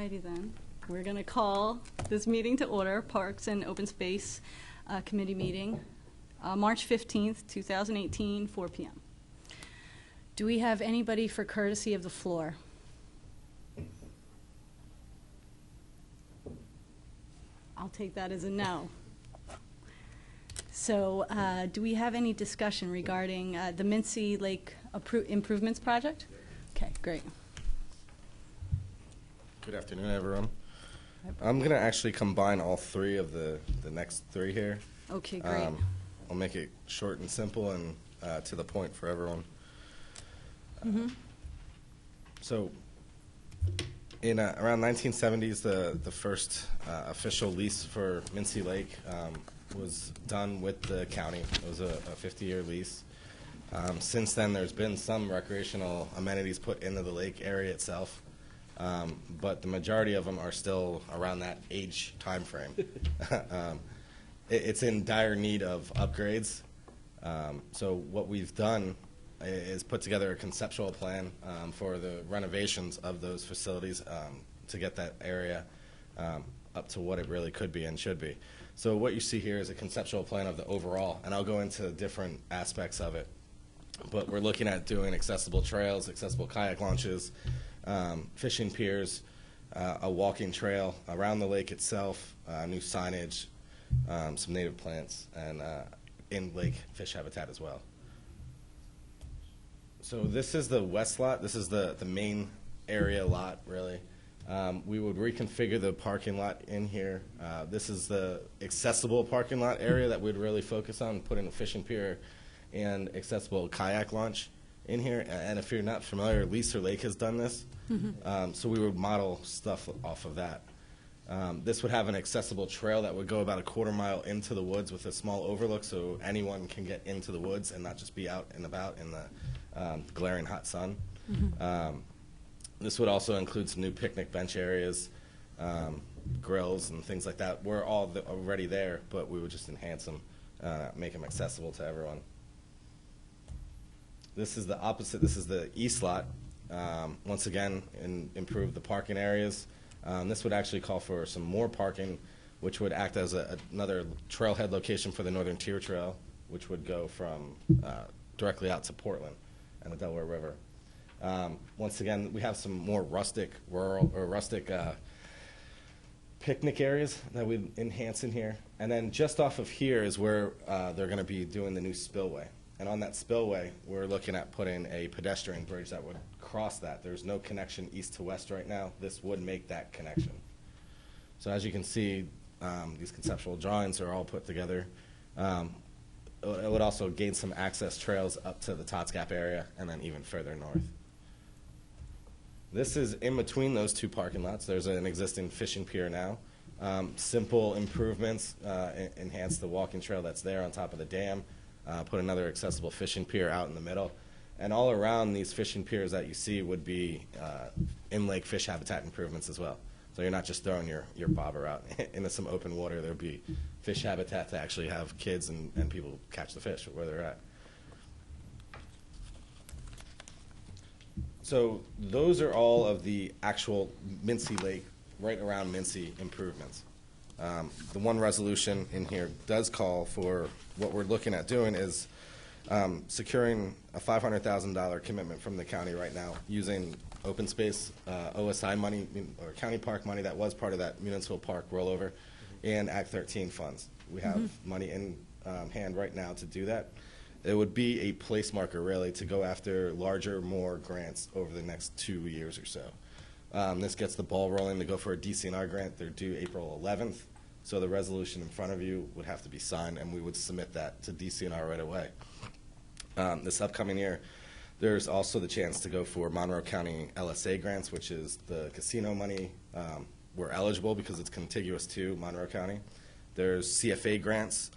Alrighty then. We're going to call this meeting to order, Parks and Open Space Committee meeting, March 15th, 2018, 4 p.m. Do we have anybody for courtesy of the floor? I'll take that as a no. So do we have any discussion regarding the Mincy Lake Improvements Project? Okay, great. Good afternoon, everyone. I'm going to actually combine all three of the next three here. Okay, great. I'll make it short and simple and to the point for everyone. So in around 1970s, the first official lease for Mincy Lake was done with the county. It was a 50-year lease. Since then, there's been some recreational amenities put into the lake area itself, but the majority of them are still around that age time frame. It's in dire need of upgrades. So what we've done is put together a conceptual plan for the renovations of those facilities to get that area up to what it really could be and should be. So what you see here is a conceptual plan of the overall, and I'll go into different aspects of it. But we're looking at doing accessible trails, accessible kayak launches, fishing piers, a walking trail around the lake itself, new signage, some native plants, and in-lake fish habitat as well. So this is the west lot. This is the main area lot, really. We would reconfigure the parking lot in here. This is the accessible parking lot area that we'd really focus on, put in a fishing pier and accessible kayak launch in here. And if you're not familiar, Leaser Lake has done this. So we would model stuff off of that. This would have an accessible trail that would go about a quarter mile into the woods with a small overlook so anyone can get into the woods and not just be out and about in the glaring hot sun. This would also include some new picnic bench areas, grills and things like that. We're already there, but we would just enhance them, make them accessible to everyone. This is the opposite. This is the east lot. Once again, improve the parking areas. This would actually call for some more parking, which would act as another trailhead location for the Northern Tier Trail, which would go from directly out to Portland and the Delaware River. Once again, we have some more rustic, rural, or rustic picnic areas that we enhance in here. And then just off of here is where they're going to be doing the new spillway. And on that spillway, we're looking at putting a pedestrian bridge that would cross that. There's no connection east to west right now. This would make that connection. So as you can see, these conceptual drawings are all put together. It would also gain some access trails up to the Tots Gap area and then even further north. This is in between those two parking lots. There's an existing fishing pier now. Simple improvements, enhance the walking trail that's there on top of the dam, put another accessible fishing pier out in the middle. And all around these fishing piers that you see would be in-lake fish habitat improvements as well. So you're not just throwing your bobber out into some open water. There would be fish habitat to actually have kids and people catch the fish where they're at. So those are all of the actual Mincy Lake, right around Mincy improvements. The one resolution in here does call for what we're looking at doing is securing a $500,000 commitment from the county right now using open space OSI money or county park money that was part of that municipal park rollover and Act 13 funds. We have money in hand right now to do that. It would be a place marker, really, to go after larger, more grants over the next 2 years or so. This gets the ball rolling to go for a DCNR grant. They're due April 11th, so the resolution in front of you would have to be signed, and we would submit that to DCNR right away. This upcoming year, there's also the chance to go for Monroe County LSA grants, which is the casino money. We're eligible because it's contiguous to Monroe County. There's CFA grants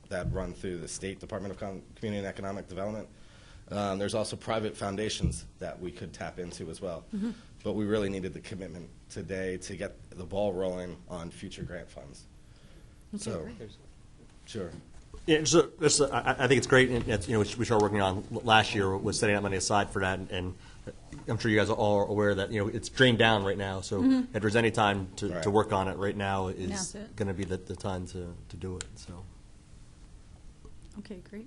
that run through the State Department of Community and Economic Development. There's also private foundations that we could tap into as well. But we really needed the commitment today to get the ball rolling on future grant funds. Okay, So, great. sure. Yeah, I think it's great, and it's, we started working on last year was setting that money aside for that, and I'm sure you guys are all aware that it's drained down right now. So if there's any time to work on it right now is Now's it. going to be the time to do it. So Okay, great.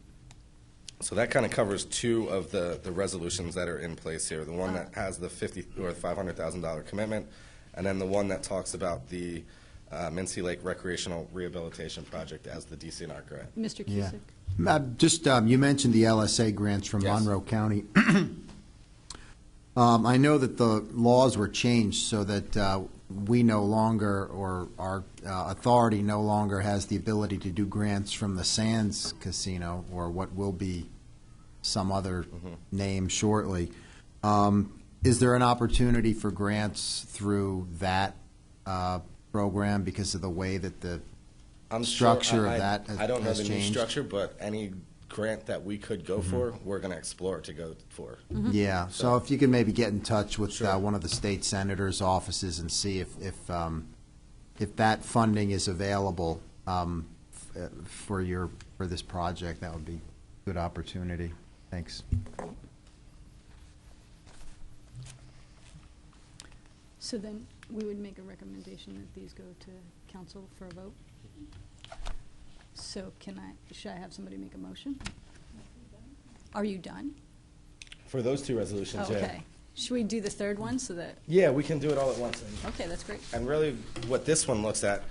So that kind of covers two of the resolutions that are in place here. The one that has the $500,000 commitment, and then the one that talks about the Mincy Lake Recreational Rehabilitation Project as the DCNR grant. Mr. Yeah. Cusick? Just, you mentioned the LSA grants from Yes. Monroe County. I know that the laws were changed so that we no longer, or our authority no longer has the ability to do grants from the Sands Casino, or what will be some other name shortly. Is there an opportunity for grants through that program because of the way that the I'm structure sure, of that I don't know has the new changed? structure, but any grant that we could go for, we're going to explore to go for. Yeah, so if you could maybe get in touch with Sure. one of the state senators' offices and see if that funding is available for this project, that would be a good opportunity. Thanks. So then we would make a recommendation that these go to council for a vote. So should I have somebody make a motion? Are you done? For those two resolutions, Oh, yeah. okay. Should we do the third one so that, Yeah, we can do it all at once. okay, that's great. And really, what this one looks at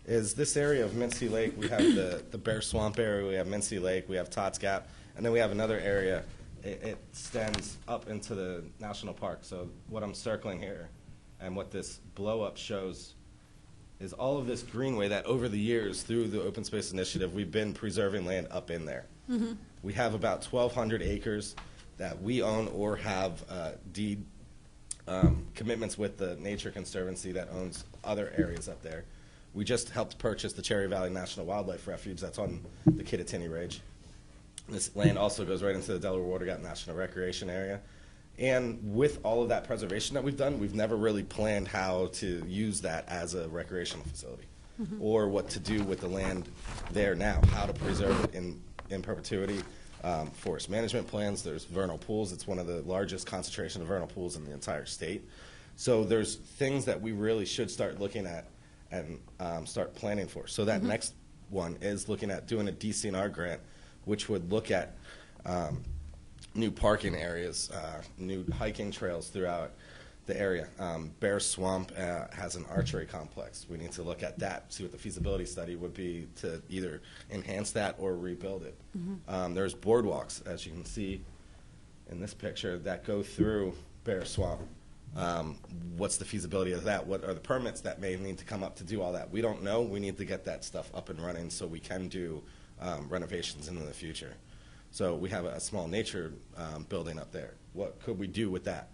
is this area of Mincy Lake. We have the Bear Swamp area, we have Mincy Lake, we have Tots Gap, and then we have another area. It extends up into the national park. So what I'm circling here and what this blow-up shows is all of this greenway that over the years, through the Open Space Initiative, we've been preserving land up in there. We have about 1,200 acres that we own or have deed commitments with the Nature Conservancy that owns other areas up there. We just helped purchase the Cherry Valley National Wildlife Refuge that's on the Kittatinny Ridge. This land also goes right into the Delaware Water Gap National Recreation Area. And with all of that preservation that we've done, we've never really planned how to use that as a recreational facility or what to do with the land there now, how to preserve it in perpetuity. Forest management plans, there's vernal pools. It's one of the largest concentration of vernal pools in the entire state. So there's things that we really should start looking at and start planning for. So that next one is looking at doing a DCNR grant, which would look at new parking areas, new hiking trails throughout the area. Bear Swamp has an archery complex. We need to look at that, see what the feasibility study would be to either enhance that or rebuild it. There's boardwalks, as you can see in this picture, that go through Bear Swamp. What's the feasibility of that? What are the permits that may need to come up to do all that? We don't know. We need to get that stuff up and running so we can do renovations into the future. So we have a small nature building up there. What could we do with that?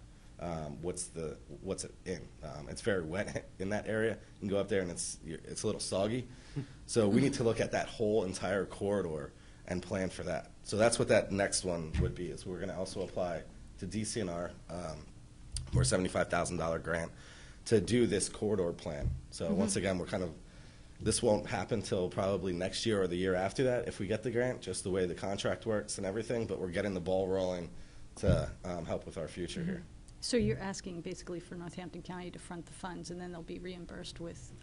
What's it in? It's very wet in that area. You can go up there and it's a little soggy. So we need to look at that whole entire corridor and plan for that. So that's what that next one would be. Is we're going to also apply to DCNR for a $75,000 grant to do this corridor plan. So once again, this won't happen till probably next year or the year after that if we get the grant, just the way the contract works and everything, but we're getting the ball rolling to help with our future here. So you're asking basically for Northampton County to front the funds, and then they'll be reimbursed with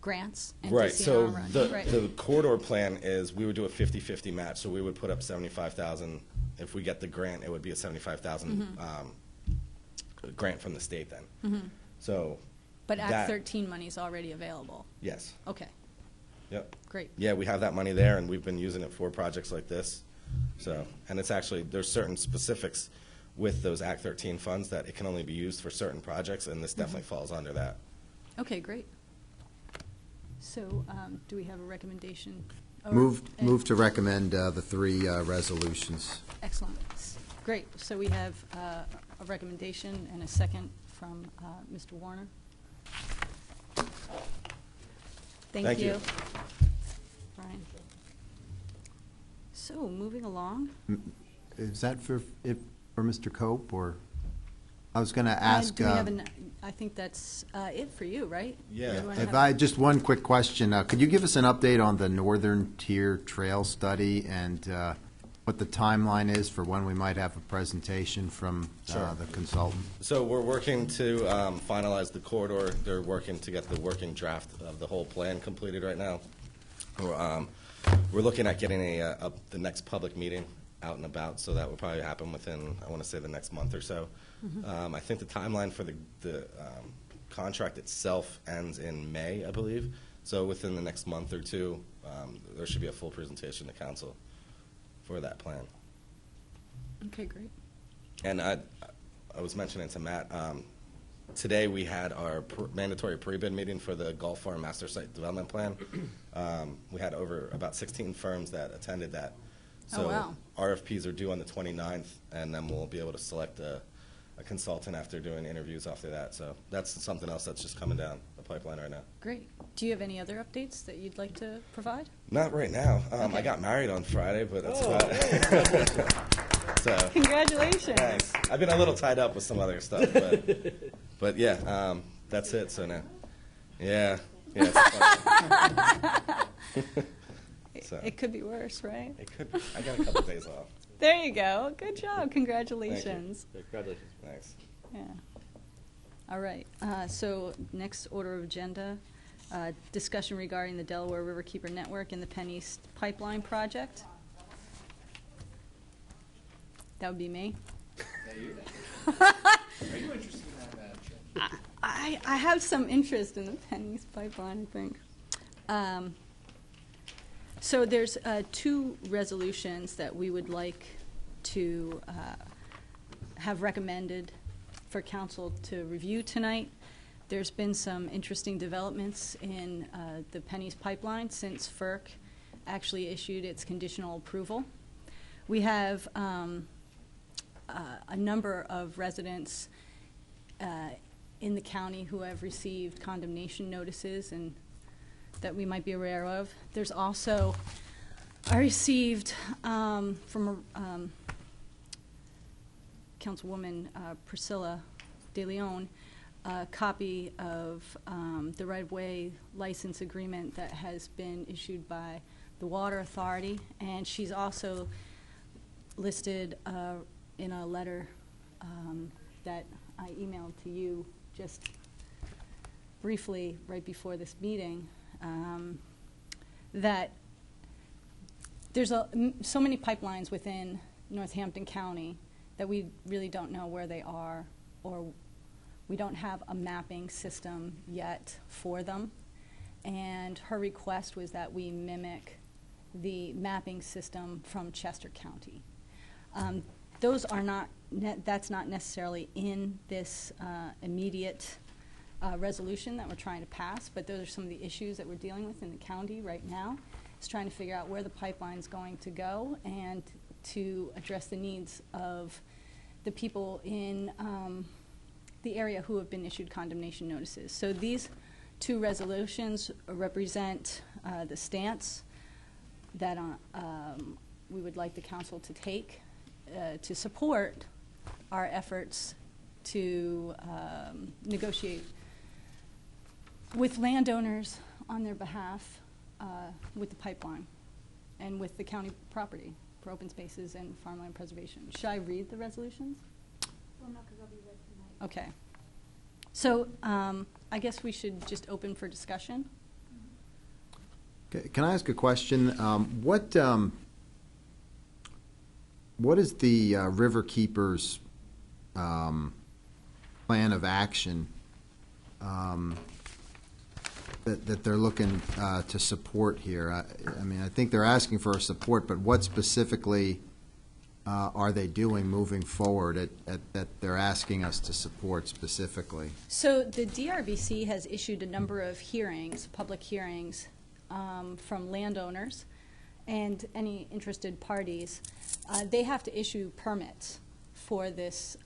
grants and Right, so DCNR runs, right? the corridor plan is we would do a 50-50 match, so we would put up $75,000. If we get the grant, it would be a $75,000 grant from the state then. So But Act that- 13 money is already available. Yes, Okay, yep. great. Yeah, we have that money there, and we've been using it for projects like this. So, and it's actually, there's certain specifics with those Act 13 funds that it can only be used for certain projects, and this definitely falls under that. Okay, great. So do we have a recommendation? Or- Move to recommend the three resolutions. Excellent. Great. So we have a recommendation and a second from Mr. Warner. Thank you. Brian. So moving along. Is that for Mr. Cope, or? I was going to ask. Do we have I think that's it for you, right? Yeah. Everyone If have- just one quick question. Could you give us an update on the Northern Tier Trail study and what the timeline is for when we might have a presentation from Sure. the consultant? So we're working to finalize the corridor. They're working to get the working draft of the whole plan completed right now. We're looking at getting the next public meeting out and about, so that will probably happen within, I want to say, the next month or so. I think the timeline for the contract itself ends in May, I believe. So within the next month or two, there should be a full presentation to council for that plan. Okay, great. And I was mentioning to Matt, today we had our mandatory pre-bid meeting for the Gulf Farm Master Site Development Plan. We had about 16 firms that attended that. So Oh, wow. RFPs are due on the 29th, and then we'll be able to select a consultant after doing interviews after that. So that's something else that's just coming down the pipeline right now. Great. Do you have any other updates that you'd like to provide? Not right now. Okay. I got married on Friday, but that's about it. So, Congratulations. thanks. I've been a little tied up with some other stuff, but yeah, that's it. So now, yeah, it's fun. So, It could be worse, right? it could. I got a couple days off. There you go. Good job. Congratulations. Congratulations. Thanks. Yeah. All right. So next order of agenda, discussion regarding the Delaware Riverkeeper Network and the Penn East Pipeline Project. That would be me. Are you interested in that, Madam Chair? I have some interest in the Penn East Pipeline, I think. So there's two resolutions that we would like to have recommended for council to review tonight. There's been some interesting developments in the Penn East Pipeline since FERC actually issued its conditional approval. We have a number of residents in the county who have received condemnation notices and that we might be aware of. There's also, I received from Councilwoman Priscilla De Leon a copy of the right-of-way license agreement that has been issued by the Water Authority, and she's also listed in a letter that I emailed to you just briefly right before this meeting, that there's so many pipelines within Northampton County that we really don't know where they are, or we don't have a mapping system yet for them. And her request was that we mimic the mapping system from Chester County. Those are not, that's not necessarily in this immediate resolution that we're trying to pass, but those are some of the issues that we're dealing with in the county right now. It's trying to figure out where the pipeline's going to go and to address the needs of the people in the area who have been issued condemnation notices. So these two resolutions represent the stance that we would like the council to take to support our efforts to negotiate with landowners on their behalf with the pipeline and with the county property for open spaces and farmland preservation. Should I read the resolutions? Well, no, because they'll be read tonight. Okay. So I guess we should just open for discussion. Okay, can I ask a question? What is the Riverkeepers plan of action that they're looking to support here? I mean, I think they're asking for support, but what specifically are they doing moving forward that they're asking us to support specifically? So the DRBC has issued a number of hearings, public hearings, from landowners and any interested parties. They have to issue permits for this,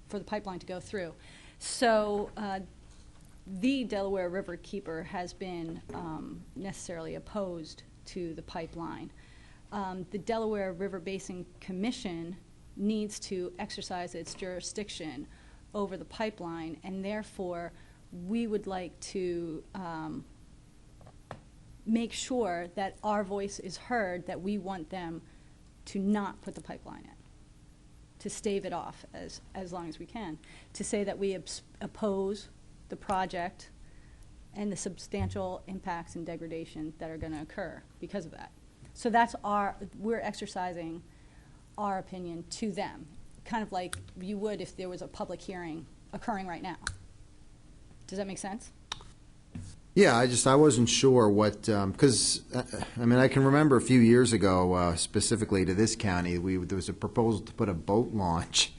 for the pipeline to go through. So the Delaware Riverkeeper has been necessarily opposed to the pipeline. The Delaware River Basin Commission needs to exercise its jurisdiction over the pipeline, and therefore, we would like to make sure that our voice is heard, that we want them to not put the pipeline in, to stave it off as long as we can, to say that we oppose the project and the substantial impacts and degradation that are going to occur because of that. So we're exercising our opinion to them, kind of like you would if there was a public hearing occurring right now. Does that make sense? Yeah, I wasn't sure what, because, I mean, I can remember a few years ago, specifically to this county, there was a proposal to put a boat launch.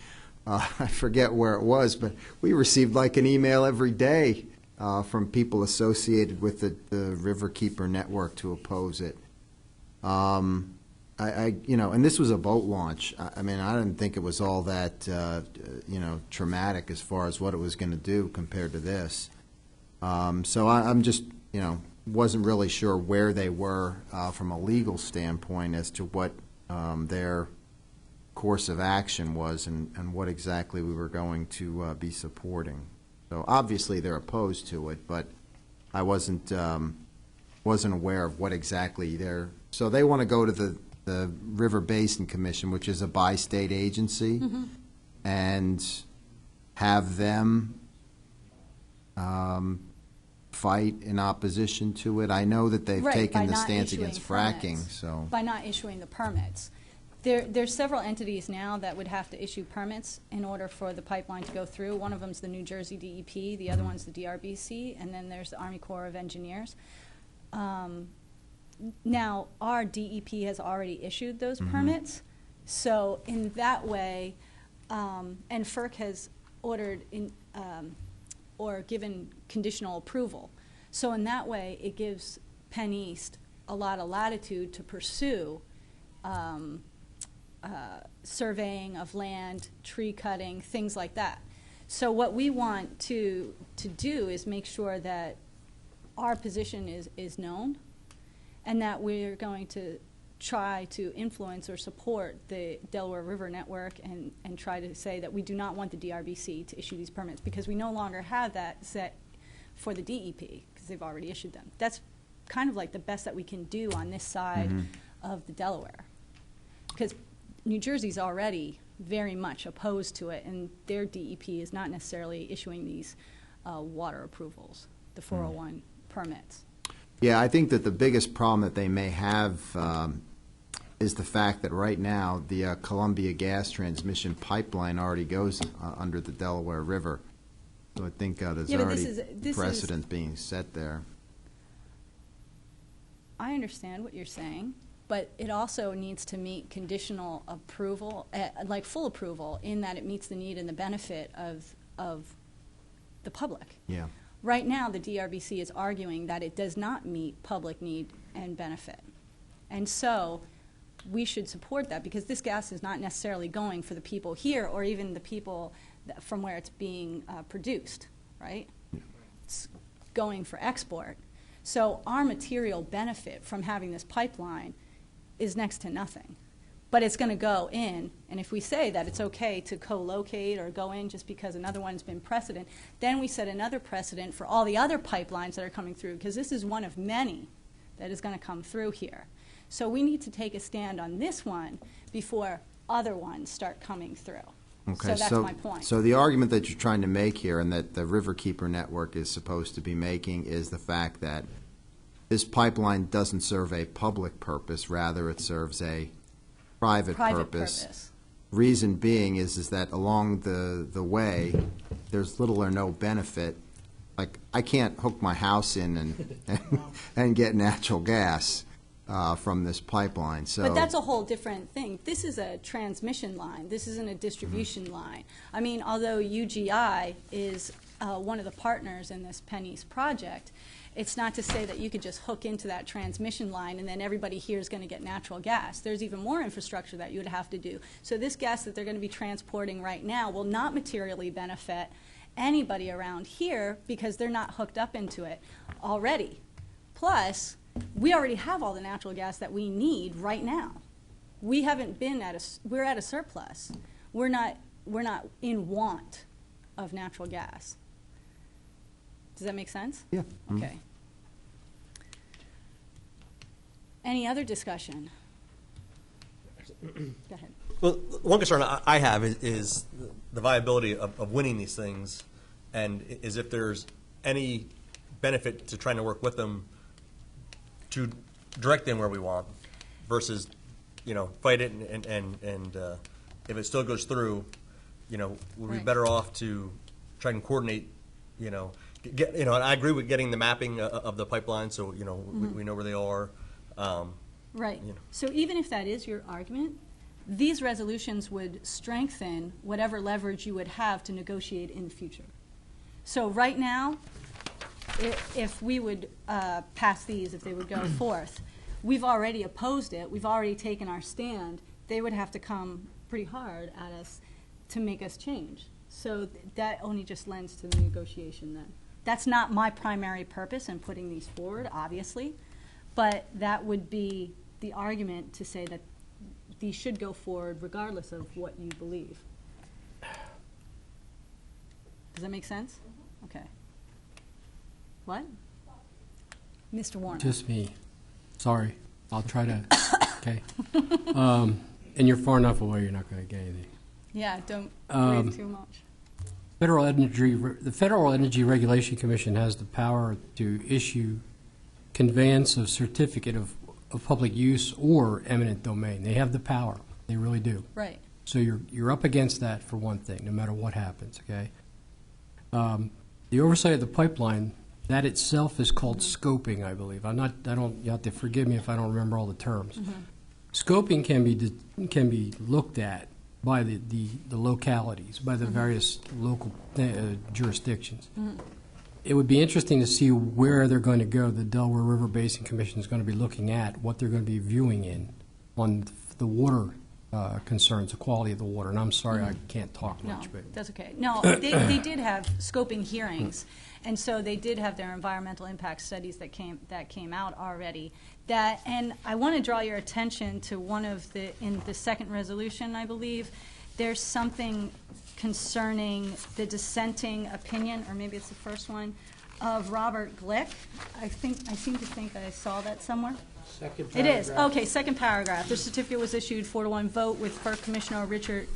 I forget where it was, but we received like an email every day from people associated with the Riverkeeper network to oppose it. And this was a boat launch. I mean, I didn't think it was all that, traumatic as far as what it was going to do compared to this. So I'm just, wasn't really sure where they were from a legal standpoint as to what their course of action was and what exactly we were going to be supporting. So obviously they're opposed to it, but I wasn't aware of what exactly they're. So they want to go to the River Basin Commission, which is a bi-state agency, Mm-hmm. and have them fight in opposition to it. I know that they've Right, taken by the not stance issuing against fracking, permits. so. By not issuing the permits. There's several entities now that would have to issue permits in order for the pipeline to go through. One of them's the New Jersey DEP, the other one's the DRBC, and then there's the Army Corps of Engineers. Now, our DEP has already issued those permits, so in that way, and FERC has ordered or given conditional approval. So in that way, it gives Penn East a lot of latitude to pursue surveying of land, tree cutting, things like that. So what we want to do is make sure that our position is known, and that we're going to try to influence or support the Delaware River Network and try to say that we do not want the DRBC to issue these permits because we no longer have that set for the DEP because they've already issued them. That's kind of like the best that we can do on this side of the Delaware, because New Jersey's already very much opposed to it, and their DEP is not necessarily issuing these water approvals, the 401 permits. Yeah, I think that the biggest problem that they may have is the fact that right now the Columbia Gas Transmission Pipeline already goes under the Delaware River. So I think there's already precedent being set there. I understand what you're saying, but it also needs to meet conditional approval, like full approval, in that it meets the need and the benefit of the public. Yeah. Right now, the DRBC is arguing that it does not meet public need and benefit. And so we should support that because this gas is not necessarily going for the people here or even the people from where it's being produced, right? It's going for export. So our material benefit from having this pipeline is next to nothing. But it's going to go in, and if we say that it's okay to co-locate or go in just because another one's been precedent, then we set another precedent for all the other pipelines that are coming through, because this is one of many that is going to come through here. So we need to take a stand on this one before other ones start coming through. Okay, so that's my point. So the argument that you're trying to make here and that the Riverkeeper Network is supposed to be making is the fact that this pipeline doesn't serve a public purpose, rather it serves a private purpose. Reason being is that along the way, there's little or no benefit. Like, I can't hook my house in and get natural gas from this pipeline. So, but that's a whole different thing. This is a transmission line. This isn't a distribution line. I mean, although UGI is one of the partners in this Penn East project, it's not to say that you could just hook into that transmission line and then everybody here is going to get natural gas. There's even more infrastructure that you would have to do. So this gas that they're going to be transporting right now will not materially benefit anybody around here because they're not hooked up into it already. Plus, we already have all the natural gas that we need right now. We haven't been we're at a surplus. We're not in want of natural gas. Does that make sense? Yeah. Okay. Any other discussion? Go ahead. Well, one concern I have is the viability of winning these things, and is if there's any benefit to trying to work with them to direct them where we want, versus, fight it and if it still goes through, would we be Right. better off to try and coordinate, get, and I agree with getting the mapping of the pipeline, so we know where they are. Right. You know. So even if that is your argument, these resolutions would strengthen whatever leverage you would have to negotiate in the future. So right now, if we would pass these, if they would go forth, we've already opposed it. We've already taken our stand. They would have to come pretty hard at us to make us change. So that only just lends to the negotiation then. That's not my primary purpose in putting these forward, obviously, but that would be the argument to say that these should go forward regardless of what you believe. Does that make sense? Okay. What? Mr. Warner. Just me. Sorry. I'll try to, okay. And you're far enough away, you're not going to get anything. Yeah, don't breathe too much. The Federal Energy Regulation Commission has the power to issue conveyance of certificate of public use or eminent domain. They have the power. They really do. Right. So you're up against that for one thing, no matter what happens, okay? The oversight of the pipeline, that itself is called scoping, I believe. You have to forgive me if I don't remember all the terms. Scoping can be looked at by the localities, by the various local jurisdictions. It would be interesting to see where they're going to go. The Delaware River Basin Commission is going to be looking at what they're going to be viewing in on the water concerns, the quality of the water. And I'm sorry I can't talk No, much, but that's okay. No, they did have scoping hearings, and so they did have their environmental impact studies that came out already. And I want to draw your attention to in the second resolution, I believe, there's something concerning the dissenting opinion, or maybe it's the first one, of Robert Glick. I seem to think I saw that somewhere. Second It is. paragraph. Okay, second paragraph. The certificate was issued 4-1 vote with FERC Commissioner Richard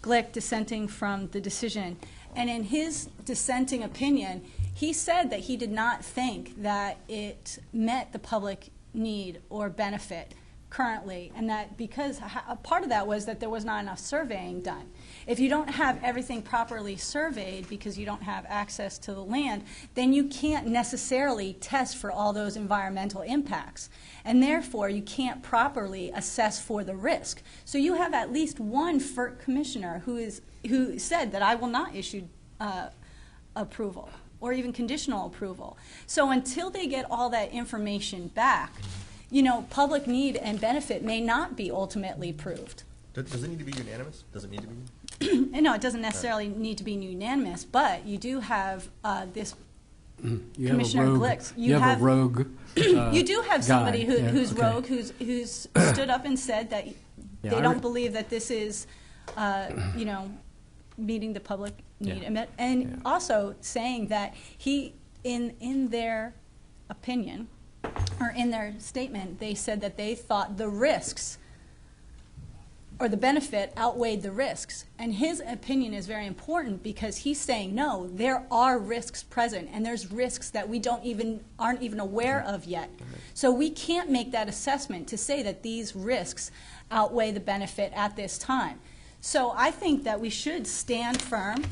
Glick dissenting from the decision. And in his dissenting opinion, he said that he did not think that it met the public need or benefit currently, and that because a part of that was that there was not enough surveying done. If you don't have everything properly surveyed because you don't have access to the land, then you can't necessarily test for all those environmental impacts, and therefore you can't properly assess for the risk. So you have at least one FERC commissioner who said that I will not issue approval or even conditional approval. So until they get all that information back, public need and benefit may not be ultimately proved. Does it need to be unanimous? Does it need to be? And no, it doesn't necessarily need to be unanimous, but you do have this you Commissioner have a rogue, Glick. you have a rogue you do have somebody guy. Yeah, who's okay. rogue, who's stood up and said that Yeah, they I don't re- believe that this is, meeting the public need, Yeah. and Yeah. also saying that he, in their opinion, or in their statement, they said that they thought the risks or the benefit outweighed the risks. And his opinion is very important because he's saying, no, there are risks present, and there's risks that we aren't even aware of yet. So we can't make that assessment to say that these risks outweigh the benefit at this time. So I think that we should stand firm,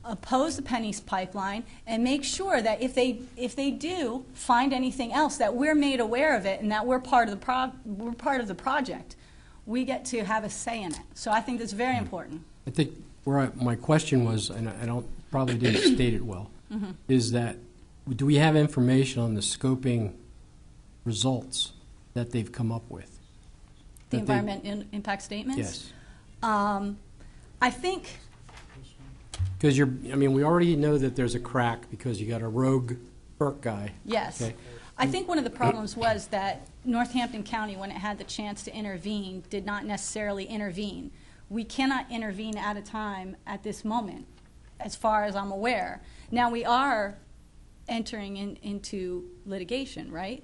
oppose the Penny's pipeline, and make sure that if they do find anything else, that we're made aware of it and that we're part of the project. We get to have a say in it. So I think that's very important. I think my question was, and I probably didn't state it well, is that do we have information on the scoping results that they've come up with? The That they- environment impact statements? Yes. I think, Because we already know that there's a crack because you got a rogue FERC guy. yes. Okay. I think one of the problems was that Northampton County, when it had the chance to intervene, did not necessarily intervene. We cannot intervene at a time at this moment, as far as I'm aware. Now, we are entering into litigation, right?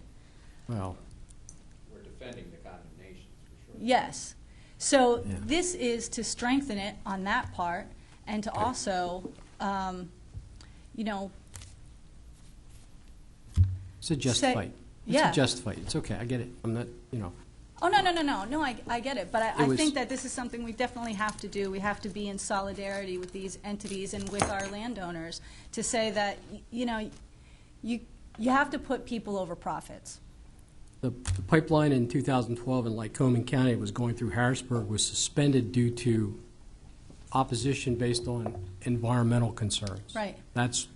Well, We're defending the condemnations, for sure. Yes. So Yeah. this is to strengthen it on that part and to also, you know, it's a just Say- fight. It's yeah. a just fight. It's okay. I get it. I'm not, you know. oh, no, I get it. But I It was- think that this is something we definitely have to do. We have to be in solidarity with these entities and with our landowners to say that, you know, you have to put people over profits. The pipeline in 2012 in Lycoming County was going through Harrisburg was suspended due to opposition based on environmental concerns. Right. That's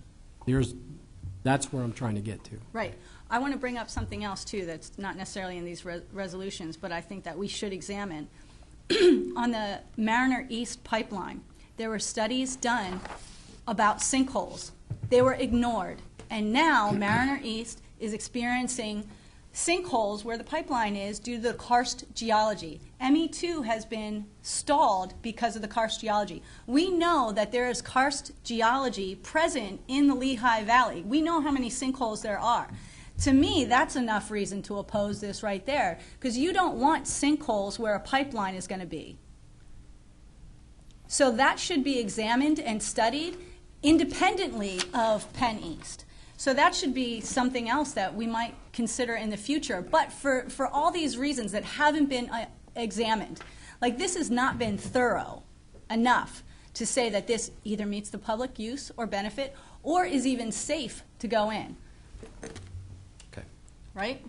where I'm trying to get to. Right. I want to bring up something else, too, that's not necessarily in these resolutions, but I think that we should examine. On the Mariner East pipeline, there were studies done about sinkholes. They were ignored. And now Mariner East is experiencing sinkholes where the pipeline is due to the karst geology. ME2 has been stalled because of the karst geology. We know that there is karst geology present in the Lehigh Valley. We know how many sinkholes there are. To me, that's enough reason to oppose this right there, because you don't want sinkholes where a pipeline is going to be. So that should be examined and studied independently of Penn East. So that should be something else that we might consider in the future. But for all these reasons that haven't been examined, like this has not been thorough enough to say that this either meets the public use or benefit or is even safe to go in. Okay. Right?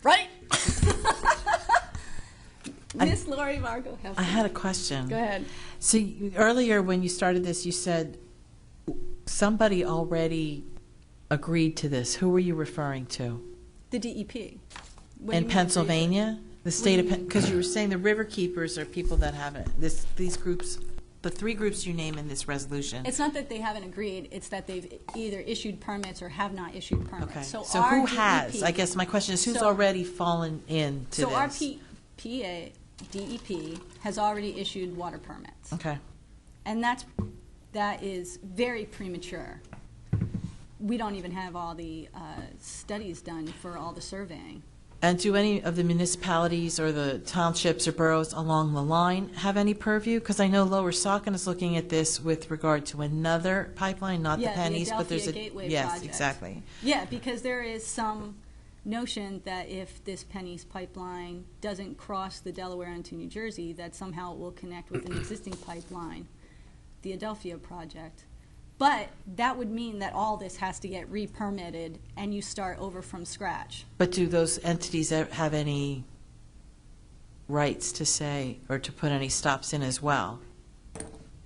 Right? Miss Lori Vargo. I had a question. Go ahead. So earlier when you started this, you said somebody already agreed to this. Who were you referring to? The DEP. What do you In mean, Pennsylvania? The state of, do you mean? because you were saying the river keepers are people that haven't, these groups, the three groups you name in this resolution. It's not that they haven't agreed, it's that they've either issued permits or have not issued permits. Okay, so our who has? DEP I guess my question is who's So- already fallen into So our this? DEP has already issued water permits. Okay. And that is very premature. We don't even have all the studies done for all the surveying. And do any of the municipalities or the townships or boroughs along the line have any purview? Because I know Lower Saucon is looking at this with regard to another pipeline, not the Yeah, the Penn East, but there's Adelphia a Gateway yes, project. exactly. Yeah, because there is some notion that if this Penn East pipeline doesn't cross the Delaware into New Jersey, that somehow it will connect with an existing pipeline, the Adelphia project. But that would mean that all this has to get re-permitted and you start over from scratch. But do those entities have any rights to say or to put any stops in as well?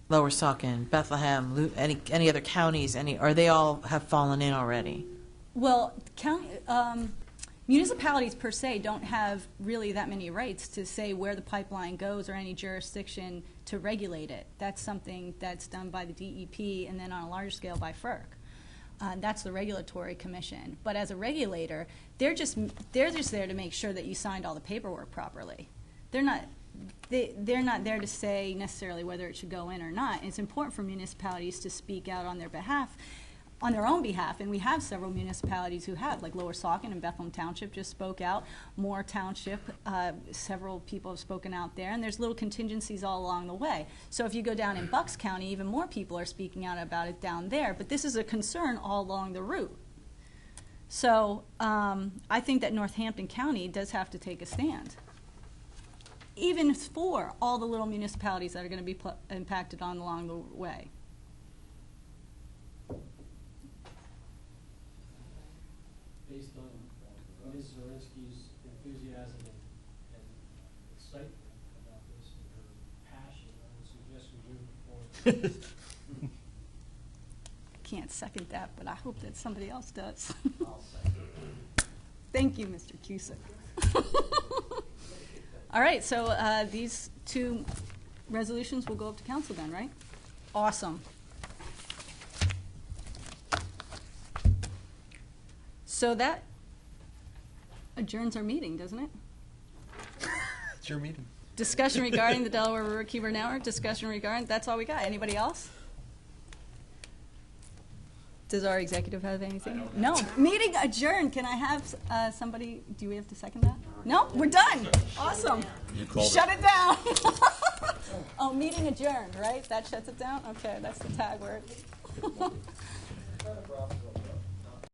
Lower Saucon, Bethlehem, any other counties, or they all have fallen in already? Well, municipalities per se don't have really that many rights to say where the pipeline goes or any jurisdiction to regulate it. That's something that's done by the DEP and then on a larger scale by FERC. That's the regulatory commission. But as a regulator, they're just there to make sure that you signed all the paperwork properly. They're not there to say necessarily whether it should go in or not. It's important for municipalities to speak out on their behalf, on their own behalf, and we have several municipalities who have, like Lower Saucon and Bethlehem Township just spoke out. Moore Township, several people have spoken out there, and there's little contingencies all along the way. So if you go down in Bucks County, even more people are speaking out about it down there, but this is a concern all along the route. So I think that Northampton County does have to take a stand, even for all the little municipalities that are going to be impacted on along the way. Based on Ms. Zorinsky's enthusiasm and excitement about this and her passion, I would suggest we move forward. Can't second that, but I hope that somebody else does. I'll second. Thank you, Mr. Cusick. All right, so these two resolutions will go up to council then, right? Awesome. So So that adjourns our meeting, doesn't it? It's your meeting. Discussion regarding the Delaware River Keeper Network, discussion regarding, that's all we got. Anybody else? Does our executive have anything? No. Meeting adjourned. Can I have somebody, do we have to second that? No? We're done. Awesome. Shut it down. Oh, meeting adjourned, right? That shuts it down? Okay, that's the tag word.